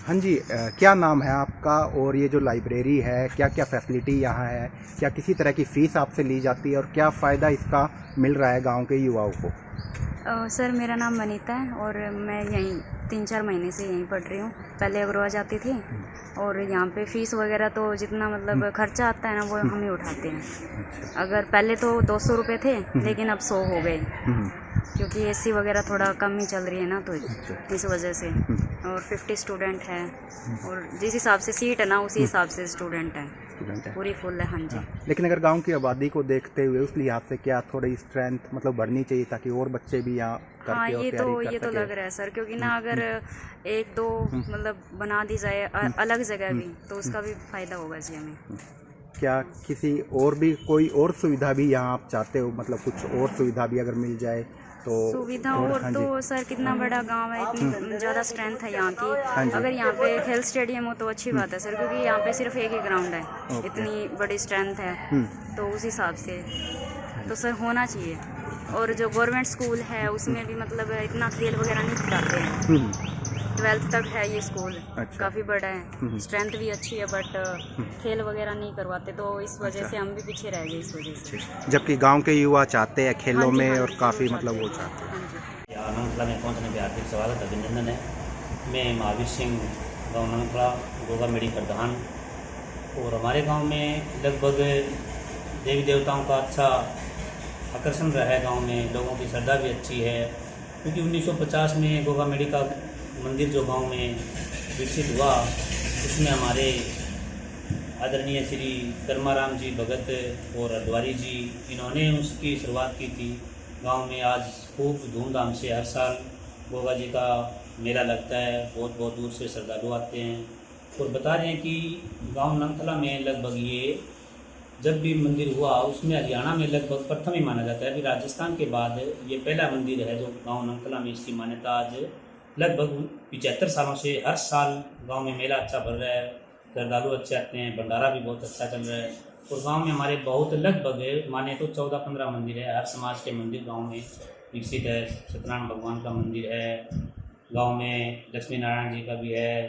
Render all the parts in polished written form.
हाँ जी, क्या नाम है आपका और ये जो लाइब्रेरी है क्या क्या फैसिलिटी यहाँ है, क्या किसी तरह की फ़ीस आपसे ली जाती है और क्या फ़ायदा इसका मिल रहा है गांव के युवाओं को? सर मेरा नाम वनीता है और मैं यहीं 3-4 महीने से यहीं पढ़ रही हूँ। पहले अग्रवा जाती थी और यहाँ पे फ़ीस वगैरह तो जितना मतलब खर्चा आता है ना वो हम ही उठाते हैं। अगर पहले तो 200 रुपये थे लेकिन अब 100 हो गए क्योंकि एसी वगैरह थोड़ा कम ही चल रही है ना, तो इस वजह से। और 50 स्टूडेंट है और जिस हिसाब से सीट है ना उसी हिसाब से स्टूडेंट है, पूरी फुल है। हाँ जी। लेकिन अगर गांव की आबादी को देखते हुए उस लिहाज से क्या थोड़ी स्ट्रेंथ मतलब बढ़नी चाहिए ताकि और बच्चे भी यहाँ हाँ, करके और ये तैयारी कर तो सके? लग रहा है सर, क्योंकि ना अगर एक दो मतलब बना दी जाए अलग जगह भी तो उसका भी फायदा होगा जी हमें। क्या किसी और भी कोई और सुविधा भी यहाँ आप चाहते हो, मतलब कुछ और सुविधा भी अगर मिल जाए तो? सुविधा और हाँ तो जी। सर कितना बड़ा गांव है, इतनी ज़्यादा स्ट्रेंथ है यहाँ हाँ की। जी। अगर यहाँ पे एक हेल्थ स्टेडियम हो तो अच्छी बात है सर, क्योंकि यहाँ पे सिर्फ एक ही ग्राउंड है, इतनी बड़ी स्ट्रेंथ है तो उस हिसाब से तो सर होना चाहिए। और जो गवर्नमेंट स्कूल है उसमें भी मतलब इतना खेल वगैरह नहीं खिलाते हैं। 12th तक है ये स्कूल। अच्छा। काफ़ी बड़ा है, स्ट्रेंथ भी अच्छी है, बट खेल वगैरह नहीं करवाते तो इस वजह से हम भी पीछे रह गए इस वजह से। जबकि गांव के युवा चाहते हैं खेलों हाँ जी, में हाँ और जी, काफ़ी जरूर मतलब वो चाहते चाहते हैं। हाँ जी। नंगथला में पहुंचने पे हार्दिक स्वागत अभिनंदन है। मैं महावीर सिंह, गाँव नंगथला, गोगा मेडी प्रधान। और हमारे गांव में लगभग देवी देवताओं का अच्छा आकर्षण रहा है। गांव में लोगों की श्रद्धा भी अच्छी है, क्योंकि 1950 में गोगा मेडी का मंदिर जो गांव में विकसित हुआ उसमें हमारे आदरणीय श्री कर्माराम जी भगत और अडवाणी जी, इन्होंने उसकी शुरुआत की थी। गांव में आज खूब धूमधाम से हर साल गोगा जी का मेला लगता है, बहुत बहुत दूर से श्रद्धालु आते हैं। और बता रहे हैं कि गांव नंगथला में लगभग ये जब भी मंदिर हुआ उसमें हरियाणा में लगभग प्रथम ही माना जाता है। अभी राजस्थान के बाद ये पहला मंदिर है जो गांव नंगथला में इसकी मान्यता आज लगभग 75 सालों से हर साल गांव में मेला अच्छा भर रहा है, श्रद्धालु अच्छे आते हैं, भंडारा भी बहुत अच्छा चल रहा है। और गांव में हमारे बहुत लगभग माने तो 14-15 मंदिर है, हर समाज के मंदिर गांव में विकसित है। सत्यनारायण भगवान का मंदिर है, गांव में लक्ष्मी नारायण जी का भी है,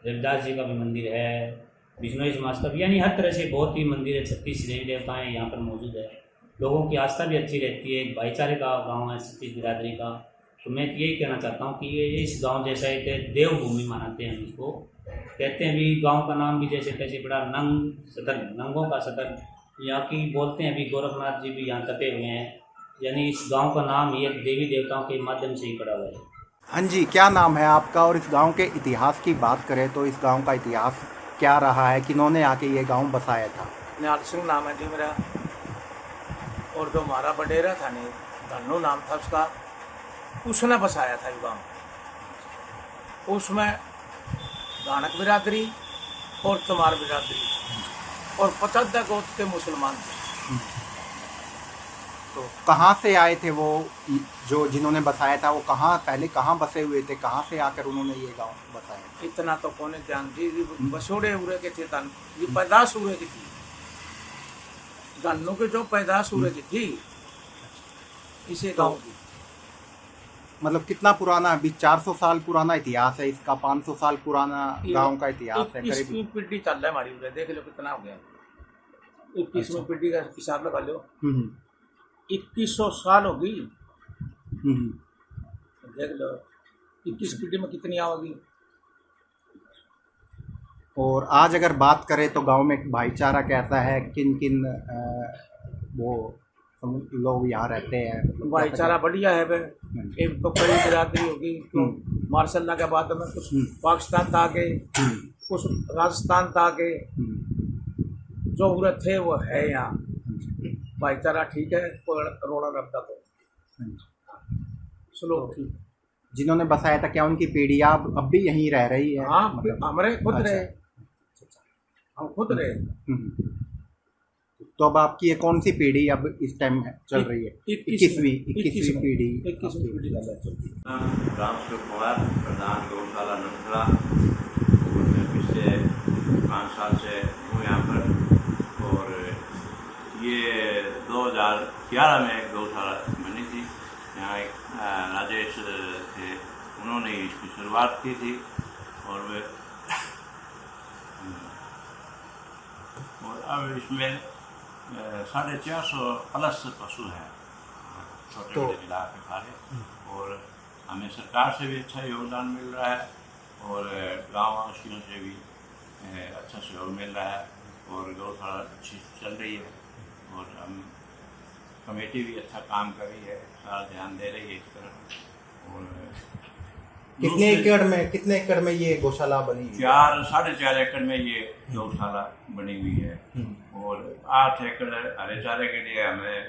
रविदास जी का भी मंदिर है, बिश्नोई समाज का भी, यानी हर तरह से बहुत ही मंदिर है। 36 देवी देवताएँ यहाँ पर मौजूद है। लोगों की आस्था भी अच्छी रहती है, भाईचारे का गाँव है, 36 बिरादरी का। तो मैं यही कहना चाहता हूँ कि ये इस गांव जैसा एक देवभूमि मानते हैं हम इसको। कहते हैं भी गांव का नाम भी जैसे तैसे बड़ा नंग सदन, नंगों का सदन यहाँ की बोलते हैं। अभी गोरखनाथ जी भी यहाँ तपे हुए हैं, यानी इस गांव का नाम ही एक देवी देवताओं के माध्यम से ही पड़ा हुआ है। हाँ जी, क्या नाम है आपका और इस गांव के इतिहास की बात करें तो इस गांव का इतिहास क्या रहा है, किन्होंने आके ये गांव बसाया था? निहाल सिंह नाम है जी मेरा। और जो हमारा बडेरा था नहीं, धन्नू नाम था उसका, उसने बसाया था ये गाँव। उसमें धानक बिरादरी और चमार बिरादरी और 75 गोत्र के मुसलमान थे। तो कहाँ से आए थे वो जो जिन्होंने बसाया था? वो कहाँ पहले कहाँ बसे हुए थे, कहाँ से आकर उन्होंने ये गांव बसाया? इतना तो कौन ध्यान दी, बसोड़े उड़े के थे तन, ये पैदाश उड़े की थी। धन्नू के जो पैदाश उड़े की थी इसे गाँव की। मतलब कितना पुराना, अभी 400 साल पुराना इतिहास है इसका, 500 साल पुराना गांव का इतिहास है। 21वीं पीढ़ी चल रहा है हमारी उधर, देख लो कितना हो गया। 21वीं पीढ़ी का हिसाब लगा लो, 2100 साल होगी। देख लो 21 पीढ़ी में कितनी आओगी। और आज अगर बात करें तो गांव में भाईचारा कैसा है, किन किन वो लोग यहाँ रहते हैं? भाईचारा बढ़िया है वे। एक तो कई बिरादरी होगी, तो मार्शल के बाद में कुछ पाकिस्तान तक आ गए, कुछ राजस्थान तक आ गए, जो उड़े थे वो है यहाँ। भाईचारा ठीक है, कोई रोड़ा रखता तो स्लो ठीक। जिन्होंने बसाया था क्या उनकी पीढ़ी अब भी यहीं रह रही है? हाँ, मतलब हमारे खुद अच्छा। रहे, हम खुद रहे। तो अब आपकी ये कौन सी पीढ़ी अब इस टाइम चल रही है? 21वीं पीढ़ी। 21वीं पीढ़ी का चल। राम कुमार, प्रधान गौशाला नंगथला। मैं पिछले 5 साल से हूँ यहाँ पर। और ये 2011 में एक गौशाला बनी थी, यहाँ एक राजेश थे, उन्होंने इसकी शुरुआत की थी। और वे अब इसमें 450 प्लस पशु हैं, छोटे तो- बड़े मिला के सारे। और हमें सरकार से भी अच्छा योगदान मिल रहा है और गाँव वासियों से भी अच्छा सहयोग मिल रहा है और गौशाला अच्छी चल रही है। और हम कमेटी भी अच्छा काम कर रही है, सारा ध्यान दे रही है इस तरफ। और कितने एकड़ में ये गौशाला बनी हुई है? 4.5 एकड़ में ये गौशाला बनी हुई है और 8 एकड़ हरे चारे के लिए हमें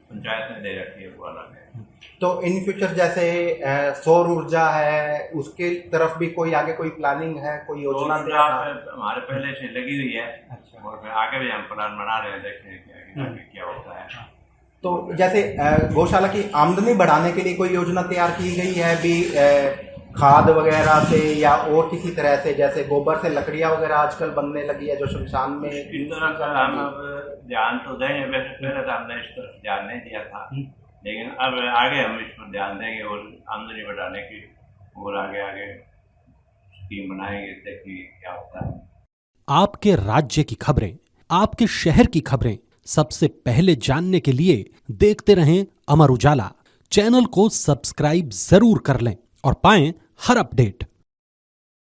पंचायत ने दे रखी है ग्वाला में। तो इन फ्यूचर जैसे सौर ऊर्जा है, उसके तरफ भी कोई आगे कोई प्लानिंग है, कोई योजना और हमारे पहले से लगी हुई है। अच्छा। और फिर आगे भी हम प्लान बना रहे हैं, देखते हैं कि आगे क्या होता है। तो जैसे गौशाला की आमदनी बढ़ाने के लिए कोई योजना तैयार की गई है भी, खाद वगैरह से या और किसी तरह से, जैसे गोबर से लकड़ियां वगैरह आजकल बनने लगी है जो शमशान में, इस तरह का हम अब ध्यान तो देंगे। वैसे पहले तो हमने इस तरफ ध्यान नहीं दिया था, लेकिन अब आगे हम इस पर ध्यान देंगे और आमदनी बढ़ाने की और आगे स्कीम बनाएंगे, देखिए क्या होता है। आपके राज्य की खबरें, आपके शहर की खबरें सबसे पहले जानने के लिए देखते रहें अमर उजाला। चैनल को सब्सक्राइब जरूर कर लें और पाएं हर अपडेट।